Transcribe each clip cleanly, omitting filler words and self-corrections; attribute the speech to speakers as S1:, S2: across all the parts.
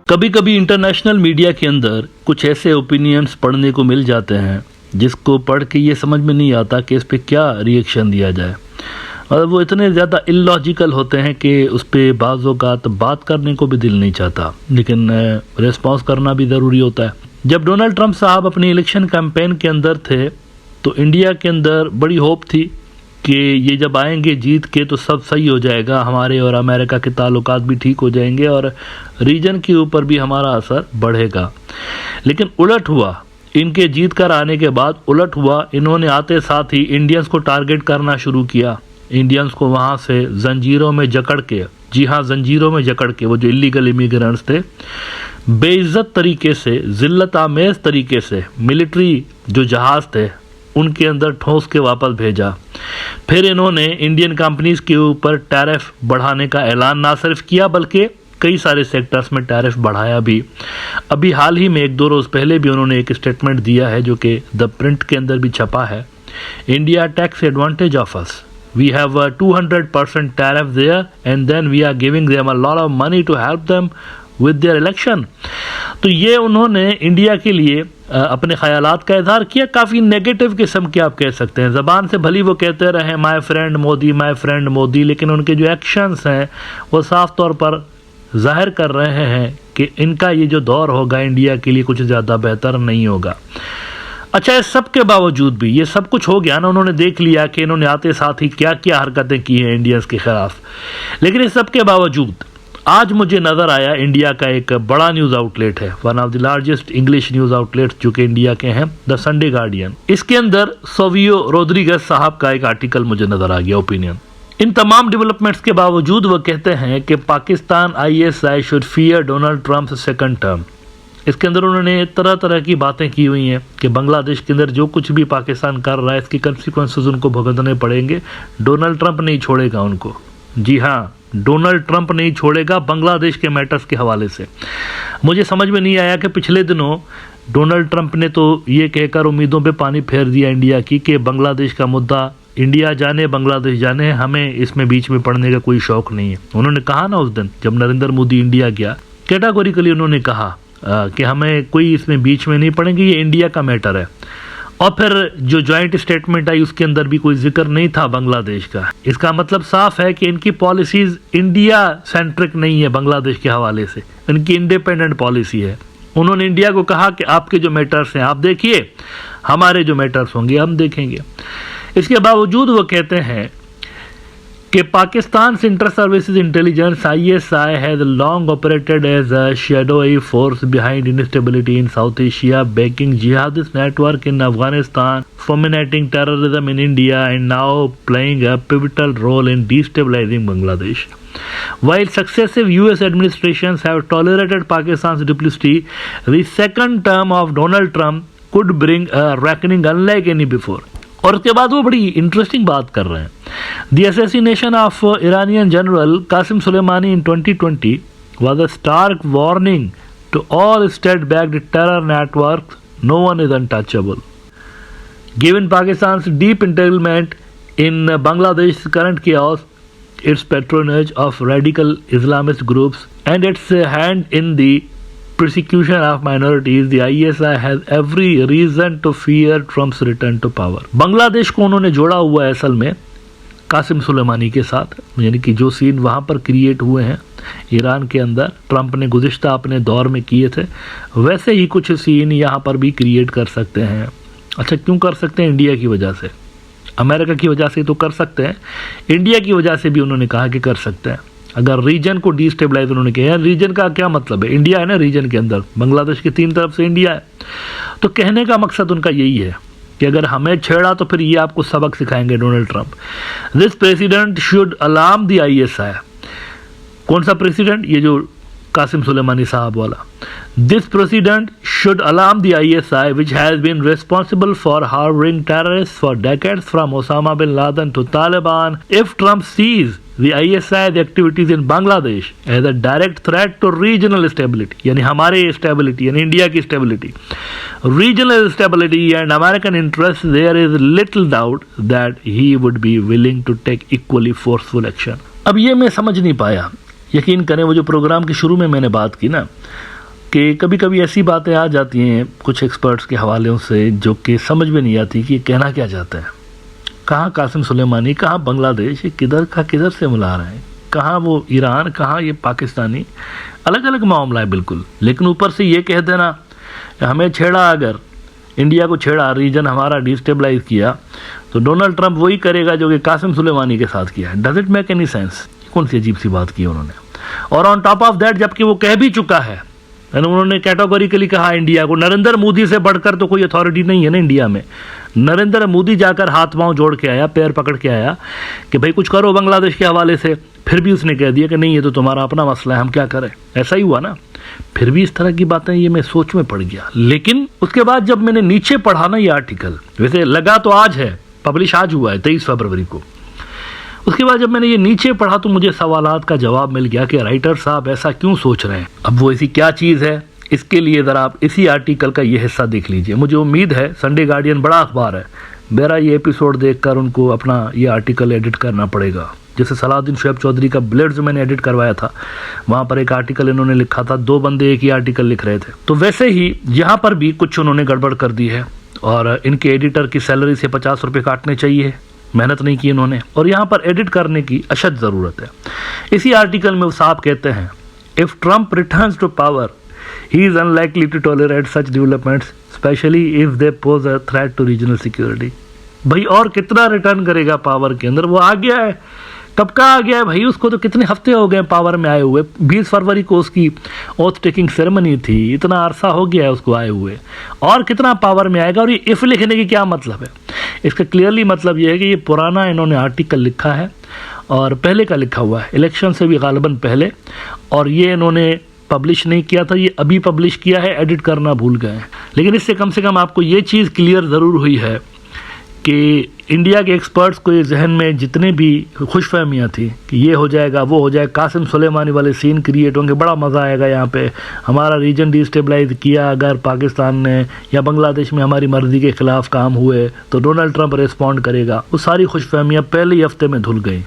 S1: कभी कभी international media के अंदर कुछ ऐसे ओपिनियंस पढ़ने को मिल जाते हैं जिसको पढ़ के ये समझ में नहीं आता कि इस पे क्या रिएक्शन दिया जाए, और वो इतने ज़्यादा इलॉजिकल होते हैं कि उस पर बाज़ औक़ात बात करने को भी दिल नहीं चाहता, लेकिन रिस्पॉन्स करना भी ज़रूरी होता है। जब डोनाल्ड ट्रंप साहब अपनी इलेक्शन कैंपेन के अंदर थे तो इंडिया के अंदर बड़ी होप थी कि ये जब आएंगे जीत के तो सब सही हो जाएगा, हमारे और अमेरिका के ताल्लुकात भी ठीक हो जाएंगे और रीजन के ऊपर भी हमारा असर बढ़ेगा। लेकिन उलट हुआ, इनके जीत कर आने के बाद उलट हुआ। इन्होंने आते साथ ही इंडियंस को टारगेट करना शुरू किया, इंडियंस को वहाँ से जंजीरों में जकड़ के, जी हाँ जंजीरों में जकड़ के, वो जो इलीगल इमिग्रेंट्स थे, बेइज्जत तरीके से, जिल्लत आमेज तरीके से मिलिट्री जो जहाज़ थे उनके अंदर ठोस के वापस भेजा। फिर इन्होंने इंडियन कंपनीज के ऊपर टैरिफ बढ़ाने का ऐलान ना सिर्फ किया बल्कि कई सारे सेक्टर्स में टैरिफ बढ़ाया भी। अभी हाल ही में 1-2 रोज़ पहले भी उन्होंने एक स्टेटमेंट दिया है जो कि द प्रिंट के अंदर भी छपा है, India takes advantage of us, we have a 200% tariff there and then we are giving them a lot of money to help them with their election। तो ये उन्होंने इंडिया के लिए अपने ख्यालात का इजहार किया, काफ़ी नेगेटिव किस्म के आप कह सकते हैं। ज़बान से भली वो कहते रहे माय फ्रेंड मोदी, लेकिन उनके जो एक्शंस हैं वो साफ तौर पर जाहिर कर रहे हैं कि इनका ये जो दौर होगा इंडिया के लिए कुछ ज़्यादा बेहतर नहीं होगा। अच्छा, इस सब के बावजूद भी, ये सब कुछ हो गया ना, उन्होंने देख लिया कि इन्होंने आते साथ ही क्या क्या हरकतें की हैं इंडियंस के खिलाफ, लेकिन इस सब के बावजूद आज मुझे नज़र आया इंडिया का एक बड़ा न्यूज़ आउटलेट है, one of the largest English news outlet जो कि इंडिया के हैं, द संडे गार्डियन। इसके अंदर सोवियो रोड्रिगेज साहब का एक आर्टिकल मुझे नज़र आ गया, ओपिनियन। इन तमाम डेवलपमेंट्स के बावजूद वो कहते हैं कि Pakistan ISI should fear Donald Trump second term. इसके अंदर उन्होंने तरह तरह की बातें की हुई हैं कि बांग्लादेश के अंदर जो कुछ भी पाकिस्तान कर रहा है इसके कंसिक्वेंसेस उनको भुगतने पड़ेंगे, डोनाल्ड ट्रंप नहीं छोड़ेगा उनको। जी हाँ, डोनाल्ड ट्रंप नहीं छोड़ेगा बांग्लादेश के मैटर्स के हवाले से। मुझे समझ में नहीं आया कि पिछले दिनों डोनाल्ड ट्रंप ने तो ये कहकर उम्मीदों पे पानी फेर दिया इंडिया की कि बांग्लादेश का मुद्दा इंडिया जाने बांग्लादेश जाने, हमें इसमें बीच में पड़ने का कोई शौक नहीं है। उन्होंने कहा ना उस दिन जब नरेंद्र मोदी इंडिया गया, कैटेगोरिकली उन्होंने कहा कि हमें कोई इसमें बीच में नहीं पड़ेंगे, ये इंडिया का मैटर है। और फिर जो जॉइंट स्टेटमेंट आई उसके अंदर भी कोई जिक्र नहीं था बांग्लादेश का। इसका मतलब साफ है कि इनकी पॉलिसीज इंडिया सेंट्रिक नहीं है, बांग्लादेश के हवाले से इनकी इंडिपेंडेंट पॉलिसी है। उन्होंने इंडिया को कहा कि आपके जो मैटर्स हैं आप देखिए, हमारे जो मैटर्स होंगे हम देखेंगे। इसके बावजूद वो कहते हैं कि Pakistan inter services intelligence ISI has long operated as a shadowy force behind instability in South Asia, backing jihadist network in Afghanistan, fomenting terrorism in India, and now playing a pivotal role in destabilizing Bangladesh. While successive US administrations have tolerated Pakistan's duplicity, the second term of Donald Trump could bring a reckoning unlike any before। और उसके बाद वो बड़ी interesting बात कर रहे हैं। The assassination of Iranian general Qasim Soleimani in 2020 was a stark warning to all state-backed terror networks. No one is untouchable. Given Pakistan's deep entanglement in Bangladesh's current chaos, its patronage of radical Islamist groups, and its hand in the persecution of minorities, the ISI has every reason to fear Trump's return to power। Bangladesh को उन्होंने जोड़ा हुआ है असल में कासिम सुलेमानी के साथ, यानी कि जो सीन वहाँ पर क्रिएट हुए हैं ईरान के अंदर ट्रंप ने गुज़िश्ता अपने दौर में किए थे, वैसे ही कुछ सीन यहाँ पर भी क्रिएट कर सकते हैं। अच्छा, क्यों कर सकते हैं? इंडिया की वजह से, अमेरिका की वजह से तो कर सकते हैं, इंडिया की वजह से भी उन्होंने कहा कि कर सकते हैं। अगर रीजन को डिस्टेबलाइज उन्होंने किया, रीजन का क्या मतलब है? इंडिया है ना रीजन के अंदर, बांग्लादेश की 3 तरफ से इंडिया है। तो कहने का मकसद उनका यही है कि अगर हमें छेड़ा तो फिर ये आपको सबक सिखाएंगे Donald Trump. This president should alarm the ISI। कौन सा प्रेसिडेंट? ये जो कासिम सुलेमानी साहब वाला। This president should alarm the ISI which has been responsible for harboring terrorists for decades from Osama bin Laden to Taliban। If Trump sees the ISI's activities in Bangladesh as a direct threat to regional stability, यानी हमारे stability, यानी India की stability, regional stability and American interests, there is little doubt that he would be willing to take equally forceful action। अब ये मैं समझ नहीं पाया, यकीन करें वो जो प्रोग्राम के शुरू में मैंने बात की ना, कि कभी कभी ऐसी बातें आ जाती हैं कुछ एक्सपर्ट्स के हवालों से जो कि समझ में नहीं आती कि ये कहना क्या चाहते हैं। कहाँ कासिम सुलेमानी, कहाँ बांग्लादेश, ये किधर का किधर से मिला रहे हैं, कहाँ वो ईरान, कहाँ ये पाकिस्तानी, अलग अलग मामला है बिल्कुल। लेकिन ऊपर से ये कह देना हमें छेड़ा, अगर इंडिया को छेड़ा, रीजन हमारा डिस्टेबलाइज किया, तो डोनाल्ड ट्रंप वही करेगा जो कि कासिम सुलेमानी के साथ किया है। Does it make any sense? कौन सी अजीब सी बात की उन्होंने। और ऑन टॉप ऑफ दैट, जबकि वो कह भी चुका है, उन्होंने कैटेगोरिकली कहा इंडिया को, नरेंद्र मोदी से बढ़कर तो कोई अथॉरिटी नहीं है ना इंडिया में। नरेंद्र मोदी जाकर हाथ पांव जोड़ के आया, पैर पकड़ के आया कि भाई कुछ करो बांग्लादेश के हवाले से, फिर भी उसने कह दिया कि नहीं ये तो तुम्हारा अपना मसला है, हम क्या करें। ऐसा ही हुआ ना। फिर भी इस तरह की बातें, ये मैं सोच में पड़ गया। लेकिन उसके बाद जब मैंने नीचे पढ़ा ना ये आर्टिकल, वैसे लगा तो आज है, पब्लिश आज हुआ है 23 फरवरी को, उसके बाद जब मैंने ये नीचे पढ़ा तो मुझे सवालात का जवाब मिल गया कि राइटर साहब ऐसा क्यों सोच रहे हैं। अब वो ऐसी क्या चीज़ है, इसके लिए ज़रा आप इसी आर्टिकल का ये हिस्सा देख लीजिए। मुझे उम्मीद है, संडे गार्डियन बड़ा अखबार है, मेरा ये एपिसोड देखकर उनको अपना ये आर्टिकल एडिट करना पड़ेगा। जैसे सलाउद्दीन शुएब चौधरी का ब्लेड जो मैंने एडिट करवाया था, वहाँ पर एक आर्टिकल इन्होंने लिखा था, 2 बंदे एक ही आर्टिकल लिख रहे थे। तो वैसे ही यहाँ पर भी कुछ उन्होंने गड़बड़ कर दी है और इनके एडिटर की सैलरी से 50 रुपये काटने चाहिए, मेहनत नहीं की इन्होंने, और यहाँ पर एडिट करने की अशद ज़रूरत है। इसी आर्टिकल में वो साहब कहते हैं, if Trump returns to power he is unlikely to tolerate such developments specially if they pose a threat to regional security. भाई और कितना रिटर्न करेगा पावर के अंदर, वो आ गया है, कब का आ गया है भाई, उसको तो कितने हफ्ते हो गए पावर में आए हुए। 20 फरवरी को उसकी ओथ टेकिंग सेरेमनी थी, इतना अरसा हो गया है उसको आए हुए, और कितना पावर में आएगा। और ये इफ़ लिखने की क्या मतलब है, इसका क्लियरली मतलब ये है कि ये पुराना इन्होंने आर्टिकल लिखा है और पहले का लिखा हुआ है, इलेक्शन से भी गालिबन पहले, और ये इन्होंने पब्लिश नहीं किया था, ये अभी पब्लिश किया है, एडिट करना भूल गए हैं। लेकिन इससे कम से कम आपको ये चीज़ क्लियर ज़रूर हुई है कि इंडिया के एक्सपर्ट्स को ये जहन में जितने भी खुशफहमियाँ थी कि ये हो जाएगा वो हो जाएगा, कासिम सुलेमानी वाले सीन क्रिएट होंगे, बड़ा मज़ा आएगा यहाँ पे, हमारा रीजन डिस्टेबलाइज किया अगर पाकिस्तान ने या बांग्लादेश में हमारी मर्ज़ी के ख़िलाफ़ काम हुए तो डोनाल्ड ट्रंप रिस्पॉन्ड करेगा, वो सारी खुशफहमियाँ पहले ही हफ्ते में धुल गई।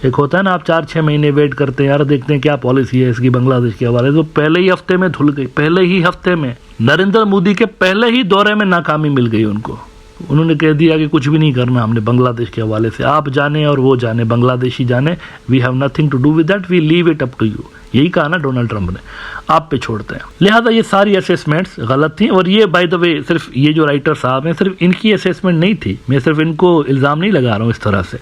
S1: एक होता है ना, आप 4-6 महीने वेट करते हैं, यार देखते हैं क्या पॉलिसी है इसकी बांग्लादेश के हवाले, तो पहले ही हफ्ते में धुल गई। पहले ही हफ्ते में नरेंद्र मोदी के पहले ही दौरे में नाकामी मिल गई उनको। उन्होंने कह दिया कि कुछ भी नहीं करना हमने बांग्लादेश के हवाले से, आप जाने और वो जाने, बांग्लादेशी जाने, we have nothing to do with that, we leave it up to you. यही कहा ना डोनाल्ड ट्रंप ने, आप पे छोड़ते हैं। लिहाजा ये सारी असेसमेंट्स गलत थी। और ये बाय द वे सिर्फ ये जो राइटर साहब हैं, सिर्फ इनकी असेसमेंट नहीं थी, मैं सिर्फ इनको इल्ज़ाम नहीं लगा रहा हूँ इस तरह से,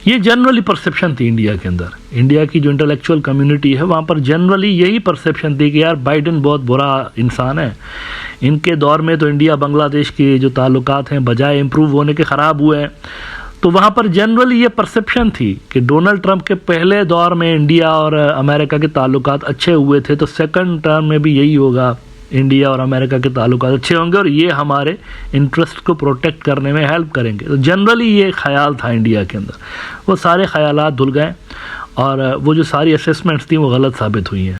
S1: ये जनरली परसेप्शन थी इंडिया के अंदर। इंडिया की जो इंटेलेक्चुअल कम्युनिटी है वहाँ पर जनरली यही परसेप्शन थी कि यार बाइडेन बहुत बुरा इंसान है, इनके दौर में तो इंडिया बांग्लादेश के जो ताल्लुकात हैं बजाय इम्प्रूव होने के ख़राब हुए हैं। तो वहाँ पर जनरली ये परसेप्शन थी कि डोनाल्ड ट्रंप के पहले दौर में इंडिया और अमेरिका के ताल्लुकात अच्छे हुए थे, तो सेकंड टर्म में भी यही होगा, इंडिया और अमेरिका के ताल्लुकात अच्छे होंगे और ये हमारे इंटरेस्ट को प्रोटेक्ट करने में हेल्प करेंगे। तो जनरली ये ख्याल था इंडिया के अंदर। वो सारे ख्यालात धुल गए और वो जो सारी असेसमेंट्स थी वो गलत साबित हुई हैं।